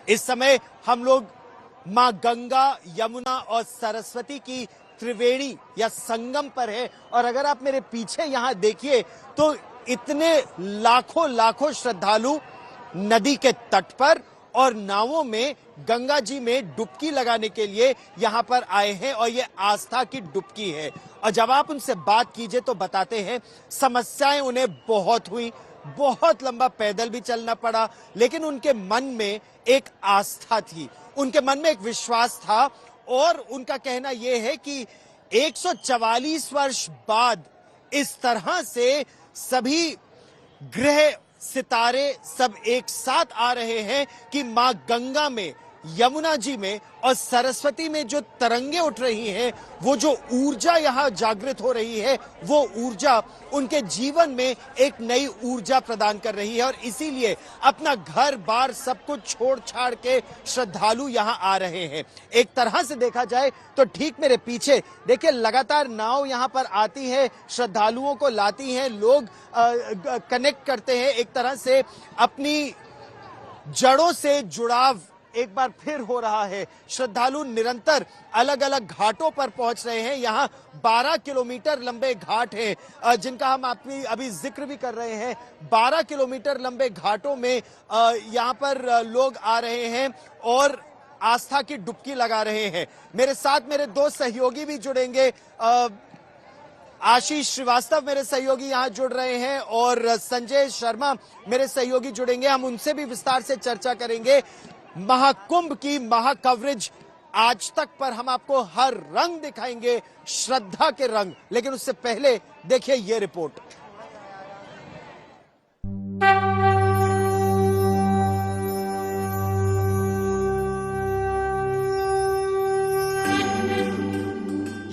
इस समय हम लोग मां गंगा, यमुना और सरस्वती की त्रिवेणी या संगम पर है। और अगर आप मेरे पीछे यहां देखिए तो इतने लाखों लाखों श्रद्धालु नदी के तट पर और नावों में गंगा जी में डुबकी लगाने के लिए यहां पर आए हैं और ये आस्था की डुबकी है। और जब आप उनसे बात कीजिए तो बताते हैं समस्याएं उन्हें बहुत हुई, बहुत लंबा पैदल भी चलना पड़ा, लेकिन उनके मन में एक आस्था थी, उनके मन में एक विश्वास था। और उनका कहना यह है कि 144 वर्ष बाद इस तरह से सभी ग्रह सितारे सब एक साथ आ रहे हैं कि मां गंगा में, यमुना जी में और सरस्वती में जो तरंगे उठ रही हैं, वो जो ऊर्जा यहां जागृत हो रही है, वो ऊर्जा उनके जीवन में एक नई ऊर्जा प्रदान कर रही है। और इसीलिए अपना घर बार सब कुछ छोड़ छाड़ के श्रद्धालु यहां आ रहे हैं। एक तरह से देखा जाए तो ठीक मेरे पीछे देखिए लगातार नाव यहां पर आती है, श्रद्धालुओं को लाती हैं, लोग कनेक्ट करते हैं, एक तरह से अपनी जड़ों से जुड़ाव एक बार फिर हो रहा है। श्रद्धालु निरंतर अलग अलग घाटों पर पहुंच रहे हैं। यहाँ 12 किलोमीटर लंबे घाट हैं जिनका हम अभी जिक्र भी कर रहे हैं। 12 किलोमीटर लंबे घाटों में यहाँ पर लोग आ रहे हैं और आस्था की डुबकी लगा रहे हैं। मेरे साथ मेरे दो सहयोगी भी जुड़ेंगे। आशीष श्रीवास्तव मेरे सहयोगी यहां जुड़ रहे हैं और संजय शर्मा मेरे सहयोगी जुड़ेंगे। हम उनसे भी विस्तार से चर्चा करेंगे। महाकुंभ की महाकवरेज आज तक पर हम आपको हर रंग दिखाएंगे, श्रद्धा के रंग। लेकिन उससे पहले देखिए ये रिपोर्ट।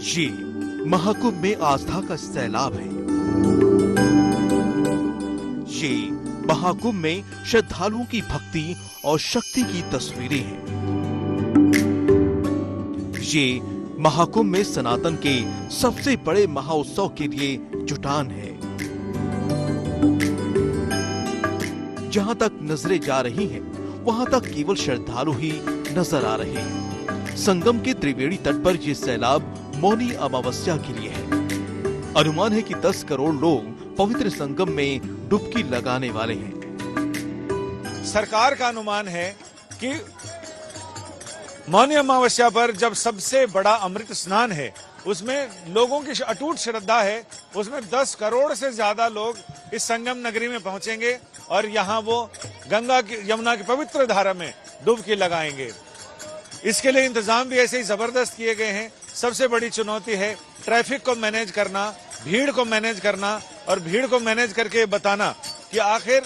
ये महाकुंभ में आस्था का सैलाब है। ये महाकुंभ में श्रद्धालुओं की भक्ति और शक्ति की तस्वीरें हैं। ये महाकुंभ में सनातन के सबसे बड़े महाउत्सव के लिए जुटान है। जहां तक नजरें जा रही हैं, वहां तक केवल श्रद्धालु ही नजर आ रहे हैं। संगम के त्रिवेणी तट पर यह सैलाब मौनी अमावस्या के लिए है। अनुमान है कि 10 करोड़ लोग पवित्र संगम में डुबकी लगाने वाले हैं। सरकार का अनुमान है कि मौनी अमावस्या पर जब सबसे बड़ा अमृत स्नान है, उसमें लोगों की अटूट श्रद्धा है, उसमें 10 करोड़ से ज्यादा लोग इस संगम नगरी में पहुंचेंगे और यहाँ वो गंगा की, यमुना की पवित्र धारा में डुबकी लगाएंगे। इसके लिए इंतजाम भी ऐसे ही जबरदस्त किए गए हैं। सबसे बड़ी चुनौती है ट्रैफिक को मैनेज करना, भीड़ को मैनेज करना और भीड़ को मैनेज करके बताना कि आखिर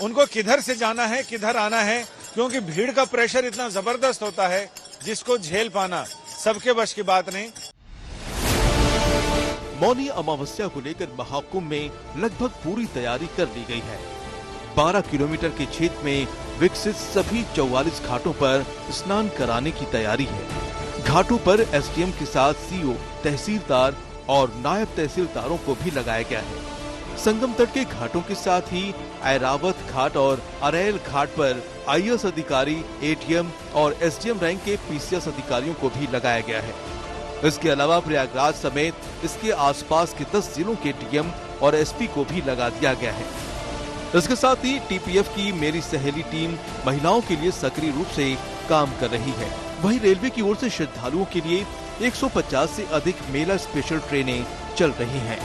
उनको किधर से जाना है, किधर आना है, क्योंकि भीड़ का प्रेशर इतना जबरदस्त होता है जिसको झेल पाना सबके बस की बात नहीं। मौनी अमावस्या को लेकर महाकुंभ में लगभग पूरी तैयारी कर ली गई है। 12 किलोमीटर के क्षेत्र में विकसित सभी 44 घाटों पर स्नान कराने की तैयारी है। घाटों पर एसडीएम के साथ सीओ, तहसीलदार और नायब तहसीलदारों को भी लगाया गया है। संगम तट के घाटों के साथ ही ऐरावत घाट और अरैल घाट पर आईएएस अधिकारी, एटीएम और एसडीएम रैंक के पीसीएस अधिकारियों को भी लगाया गया है। इसके अलावा प्रयागराज समेत इसके आसपास के 10 जिलों के डीएम और एसपी को भी लगा दिया गया है। इसके साथ ही टीपीएफ की मेरी सहेली टीम महिलाओं के लिए सक्रिय रूप से काम कर रही है। वहीं रेलवे की ओर से श्रद्धालुओं के लिए 150 से अधिक मेला स्पेशल ट्रेनें चल रही हैं।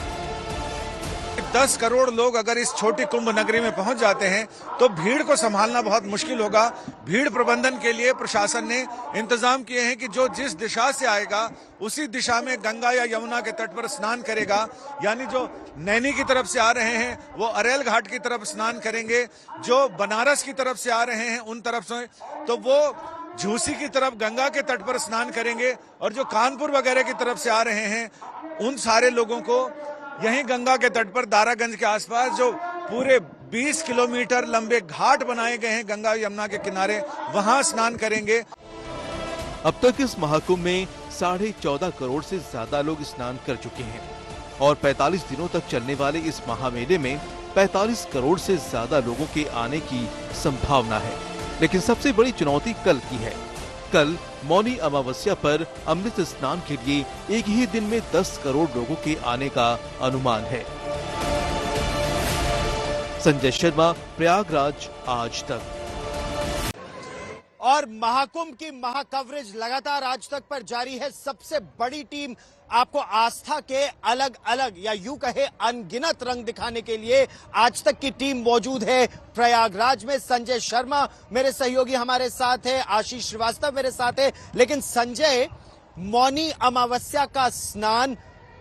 10 करोड़ लोग अगर इस छोटी कुंभ नगरी में पहुंच जाते हैं तो भीड़ को संभालना बहुत मुश्किल होगा। भीड़ प्रबंधन के लिए प्रशासन ने इंतजाम किए हैं कि जो जिस दिशा से आएगा उसी दिशा में गंगा या यमुना के तट पर स्नान करेगा। यानी जो नैनी की तरफ से आ रहे हैं वो अरेल घाट की तरफ स्नान करेंगे, जो बनारस की तरफ से आ रहे हैं उन तरफ से तो वो झूसी की तरफ गंगा के तट पर स्नान करेंगे, और जो कानपुर वगैरह की तरफ से आ रहे हैं उन सारे लोगों को यहीं गंगा के तट पर दारागंज के आसपास जो पूरे 20 किलोमीटर लंबे घाट बनाए गए हैं गंगा यमुना के किनारे, वहां स्नान करेंगे। अब तक इस महाकुंभ में 14.5 करोड़ से ज्यादा लोग स्नान कर चुके हैं और 45 दिनों तक चलने वाले इस महामेले में 45 करोड़ से ज्यादा लोगों के आने की संभावना है। लेकिन सबसे बड़ी चुनौती कल की है। कल मौनी अमावस्या पर अमृत स्नान के लिए एक ही दिन में 10 करोड़ लोगों के आने का अनुमान है। संजय शर्मा, प्रयागराज, आज तक। और महाकुंभ की महाकवरेज लगातार आज तक पर जारी है। सबसे बड़ी टीम आपको आस्था के अलग अलग या यूं कहे अनगिनत रंग दिखाने के लिए आज तक की टीम मौजूद है प्रयागराज में। संजय शर्मा मेरे सहयोगी हमारे साथ है, आशीष श्रीवास्तव मेरे साथ है। लेकिन संजय, मौनी अमावस्या का स्नान,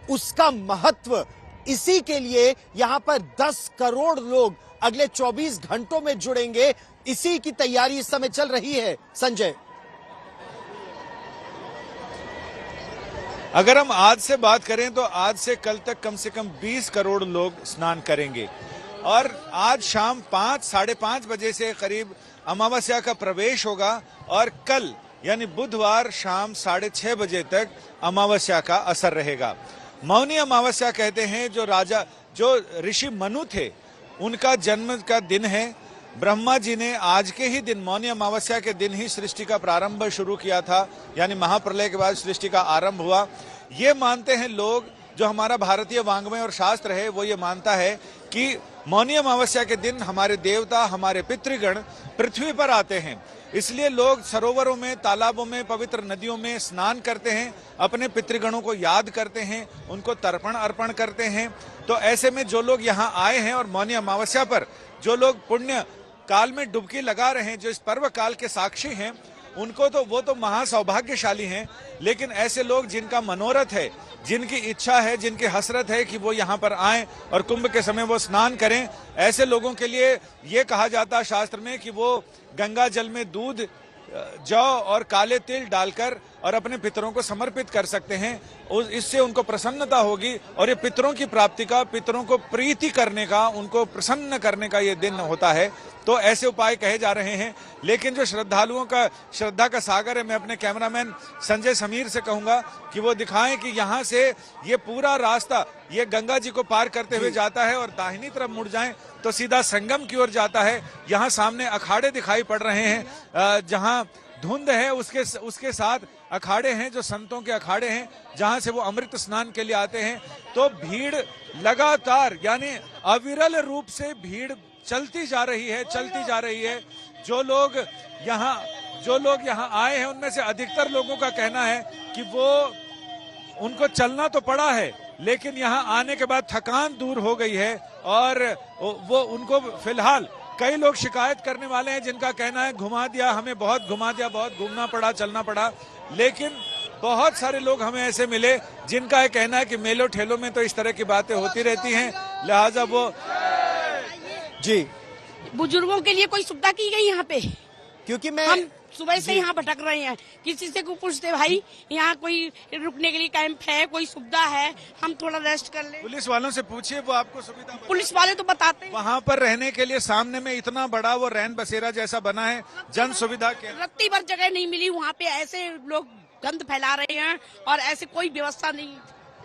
उसका महत्व, इसी के लिए यहां पर 10 करोड़ लोग अगले 24 घंटों में जुड़ेंगे, इसी की तैयारी इस समय चल रही है। संजय, अगर हम आज से बात करें तो आज से कल तक कम से कम 20 करोड़ लोग स्नान करेंगे और आज शाम 5-5:30 बजे से करीब अमावस्या का प्रवेश होगा और कल यानी बुधवार शाम 6:30 बजे तक अमावस्या का असर रहेगा। मौनी अमावस्या कहते हैं, जो ऋषि मनु थे उनका जन्म का दिन है। ब्रह्मा जी ने आज के ही दिन, मौनी अमावस्या के दिन ही सृष्टि का प्रारंभ शुरू किया था, यानी महाप्रलय के बाद सृष्टि का आरंभ हुआ। ये मानते हैं लोग, जो हमारा भारतीय वांग्मय और शास्त्र है वो ये मानता है कि मौनी अमावस्या के दिन हमारे देवता, हमारे पितृगण पृथ्वी पर आते हैं। इसलिए लोग सरोवरों में, तालाबों में, पवित्र नदियों में स्नान करते हैं, अपने पितृगणों को याद करते हैं, उनको तर्पण अर्पण करते हैं। तो ऐसे में जो लोग यहाँ आए हैं और मौनी अमावस्या पर जो लोग पुण्य काल में डुबकी लगा रहे हैं, जो इस पर्व काल के साक्षी हैं, उनको तो वो तो महासौभाग्यशाली हैं। लेकिन ऐसे लोग जिनका मनोरथ है, जिनकी इच्छा है, जिनकी हसरत है कि वो यहाँ पर आएं और कुंभ के समय वो स्नान करें, ऐसे लोगों के लिए ये कहा जाता है शास्त्र में कि वो गंगा जल में दूध, जौ और काले तिल डालकर और अपने पितरों को समर्पित कर सकते हैं। इससे उनको प्रसन्नता होगी और ये पितरों की प्राप्ति का, पितरों को प्रीति करने का, उनको प्रसन्न करने का ये दिन होता है। तो ऐसे उपाय कहे जा रहे हैं। लेकिन जो श्रद्धालुओं का श्रद्धा का सागर है, मैं अपने कैमरामैन संजय समीर से कहूंगा कि वो दिखाएं कि यहाँ से ये पूरा रास्ता ये गंगा जी को पार करते हुए जाता है और दाहिनी तरफ मुड़ जाएं तो सीधा संगम की ओर जाता है। यहाँ सामने अखाड़े दिखाई पड़ रहे हैं, जहाँ धुंध है उसके साथ अखाड़े हैं, जो संतों के अखाड़े हैं, जहां से वो अमृत स्नान के लिए आते हैं। तो भीड़ लगातार यानी अविरल रूप से भीड़ चलती जा रही है। जो लोग यहाँ आए हैं उनमें से अधिकतर लोगों का कहना है कि उनको चलना तो पड़ा है, लेकिन यहाँ आने के बाद थकान दूर हो गई है और वो उनको फिलहाल कई लोग शिकायत करने वाले हैं जिनका कहना है घुमा दिया, हमें बहुत घुमा दिया, बहुत घूमना पड़ा, चलना पड़ा। लेकिन बहुत सारे लोग हमें ऐसे मिले जिनका ये कहना है कि मेलों ठेलों में तो इस तरह की बातें होती रहती हैं, लिहाजा वो जी बुजुर्गों के लिए कोई सुविधा की गई यहाँ पे, क्योंकि हम सुबह से यहाँ भटक रहे हैं, किसी से को पूछते भाई यहाँ कोई रुकने के लिए कैंप है, कोई सुविधा है, हम थोड़ा रेस्ट कर ले। पुलिस वालों से पूछिए, वो आपको सुविधा पुलिस वाले तो बताते हैं। वहाँ पर रहने के लिए सामने में इतना बड़ा वो रैन बसेरा जैसा बना है, जन सुविधा के रत्ती भर जगह नहीं मिली वहाँ पे, ऐसे लोग गंद फैला रहे हैं और ऐसे कोई व्यवस्था नहीं।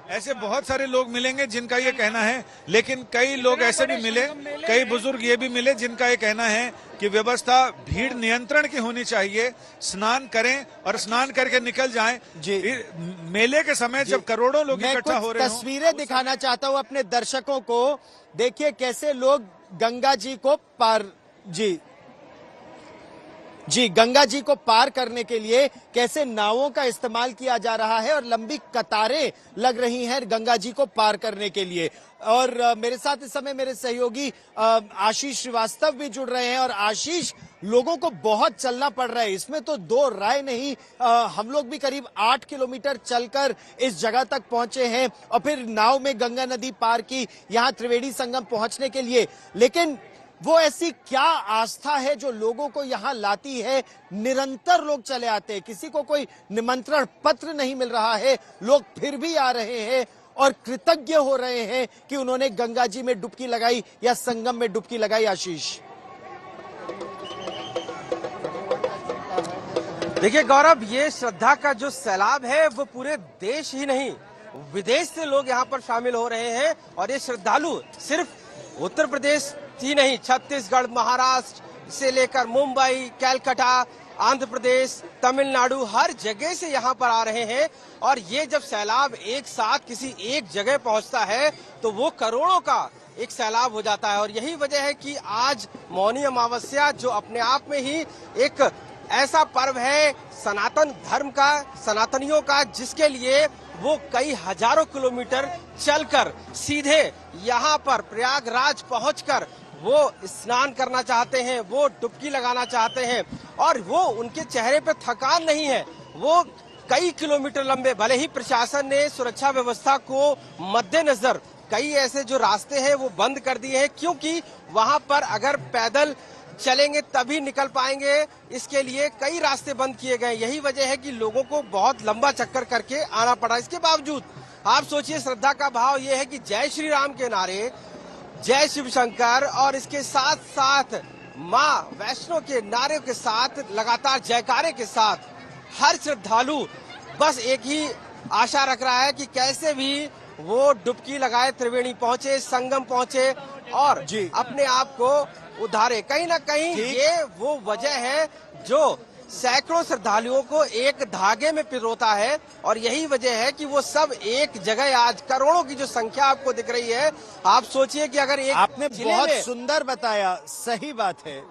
ऐसे बहुत सारे लोग मिलेंगे जिनका ये कहना है, लेकिन कई लोग ऐसे भी मिले, कई बुजुर्ग ये भी मिले जिनका ये कहना है कि व्यवस्था भीड़ नियंत्रण की होनी चाहिए, स्नान करें और स्नान करके निकल जाएं। जी मेले के समय जब करोड़ों लोग इकट्ठा हो रहे हैं, तस्वीरें दिखाना चाहता हूं अपने दर्शकों को। देखिए कैसे लोग गंगा जी को पार गंगा जी को पार करने के लिए कैसे नावों का इस्तेमाल किया जा रहा है और लंबी कतारें लग रही हैं गंगा जी को पार करने के लिए। और मेरे साथ इस समय मेरे सहयोगी आशीष श्रीवास्तव भी जुड़ रहे हैं। और आशीष, लोगों को बहुत चलना पड़ रहा है, इसमें तो दो राय नहीं। हम लोग भी करीब 8 किलोमीटर चलकर इस जगह तक पहुंचे हैं और फिर नाव में गंगा नदी पार की यहाँ त्रिवेणी संगम पहुंचने के लिए। लेकिन वो ऐसी क्या आस्था है जो लोगों को यहाँ लाती है? निरंतर लोग चले आते हैं, किसी को कोई निमंत्रण पत्र नहीं मिल रहा है, लोग फिर भी आ रहे हैं और कृतज्ञ हो रहे हैं कि उन्होंने गंगा जी में डुबकी लगाई या संगम में डुबकी लगाई। आशीष, देखिए गौरव, ये श्रद्धा का जो सैलाब है वो पूरे देश ही नहीं विदेश से लोग यहाँ पर शामिल हो रहे हैं। और ये श्रद्धालु सिर्फ उत्तर प्रदेश ही नहीं, छत्तीसगढ़, महाराष्ट्र, से लेकर मुंबई, कलकत्ता, आंध्र प्रदेश, तमिलनाडु, हर जगह से यहाँ पर आ रहे हैं। और ये जब सैलाब एक साथ किसी एक जगह पहुँचता है तो वो करोड़ों का एक सैलाब हो जाता है। और यही वजह है कि आज मौनी अमावस्या, जो अपने आप में ही एक ऐसा पर्व है सनातन धर्म का, सनातनियों का, जिसके लिए वो कई हजारों किलोमीटर चलकर सीधे यहाँ पर प्रयागराज पहुंचकर वो स्नान करना चाहते हैं, वो डुबकी लगाना चाहते हैं। और वो उनके चेहरे पे थकान नहीं है, वो कई किलोमीटर लंबे, भले ही प्रशासन ने सुरक्षा व्यवस्था को मद्देनजर कई ऐसे जो रास्ते हैं वो बंद कर दिए हैं, क्योंकि वहां पर अगर पैदल चलेंगे तभी निकल पाएंगे, इसके लिए कई रास्ते बंद किए गए। यही वजह है कि लोगों को बहुत लंबा चक्कर करके आना पड़ा। इसके बावजूद आप सोचिए, श्रद्धा का भाव ये है कि जय श्री राम के नारे, जय शिव शंकर, और इसके साथ साथ माँ वैष्णो के नारे के साथ, लगातार जयकारे के साथ हर श्रद्धालु बस एक ही आशा रख रहा है कि कैसे भी वो डुबकी लगाए, त्रिवेणी पहुंचे, संगम पहुंचे और अपने आप को उधारे। कहीं ना कहीं ये वो वजह है जो सैकड़ों श्रद्धालुओं को एक धागे में पिरोता है। और यही वजह है कि वो सब एक जगह, आज करोड़ों की जो संख्या आपको दिख रही है, आप सोचिए कि अगर एक आपने बहुत सुंदर बताया, सही बात है।